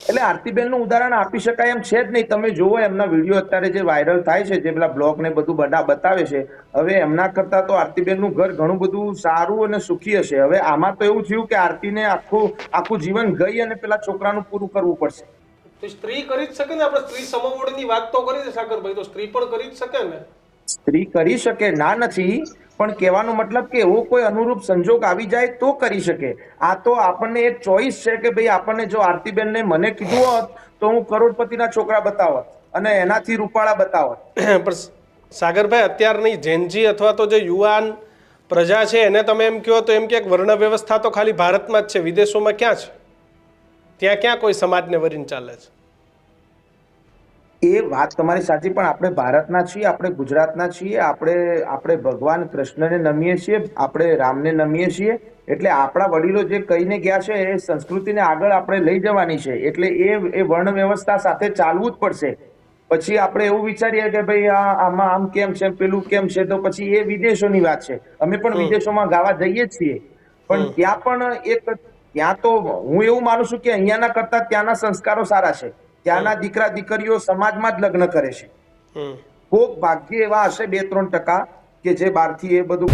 એટલે આરતીબેન નું ઉદાહરણ આપી શકાય એમ છે જ નહીં. તમે જુઓ એમના વિડીયો અત્યારે જે વાયરલ થાય છે, જે પેલા બ્લોગ ને બધું બતાવે છે, હવે એમના કરતા તો આરતીબેન નું ઘર ઘણું બધું સારું અને સુખી હશે. હવે આમાં તો એવું થયું કે આરતીને આખું જીવન ગઈ અને પેલા છોકરાનું પૂરું કરવું પડશે. તો સ્ત્રી કરી જ શકે ને, આપણે સ્ત્રી સમોવડની વાત તો કરી છે સાગરભાઈ, તો સ્ત્રી પણ કરી જ શકે ને. સ્ત્રી કરી શકે, ના નથી, પણ કહેવાનો મતલબ કે એવો કોઈ અનુરૂપ સંજોગ આવી જાય તો કરી શકે. આ તો આપણને એક ચોઈસ છે કે ભાઈ આપણને જો આરતીબેન ને મને કીધું હોત તો હું કરોડપતિના છોકરા બતાવત અને એનાથી રૂપાળા બતાવત. પણ સાગરભાઈ, અત્યારની જેનજી અથવા તો જે યુવાન પ્રજા છે એને તમે એમ કહો તો એમ કે વર્ણ વ્યવસ્થા તો ખાલી ભારતમાં જ છે, વિદેશોમાં ક્યાં છે? ત્યાં ક્યાં કોઈ સમાજને વરીને ચાલે છે? એ વાત તમારી સાચી, પણ આપણે ભારતના છીએ, આપણે ગુજરાતના છીએ, આપણે ભગવાન કૃષ્ણને નમીએ છીએ, આપણે રામને નમીએ છીએ. એટલે આપણા વડીલો જે કહીને ગયા છે એ સંસ્કૃતિને આગળ આપણે લઈ જવાની છે. એટલે એ વર્ણ વ્યવસ્થા સાથે ચાલવું જ પડશે. પછી આપણે એવું વિચારીએ કે ભાઈ આમાં આમ કેમ છે, પેલું કેમ છે, તો પછી એ વિદેશોની વાત છે. અમે પણ વિદેશોમાં ગાવા જઈએ જ છીએ, પણ ત્યાં પણ ત્યાં તો હું એવું માનું છું કે અહીંયાના કરતા ત્યાંના સંસ્કારો સારા છે. ત્યાંના દીકરા દીકરીઓ સમાજમાં જ લગ્ન કરે છે. કોક ભાગ્ય એવા હશે 2-3% કે જે બહારથી એ બધું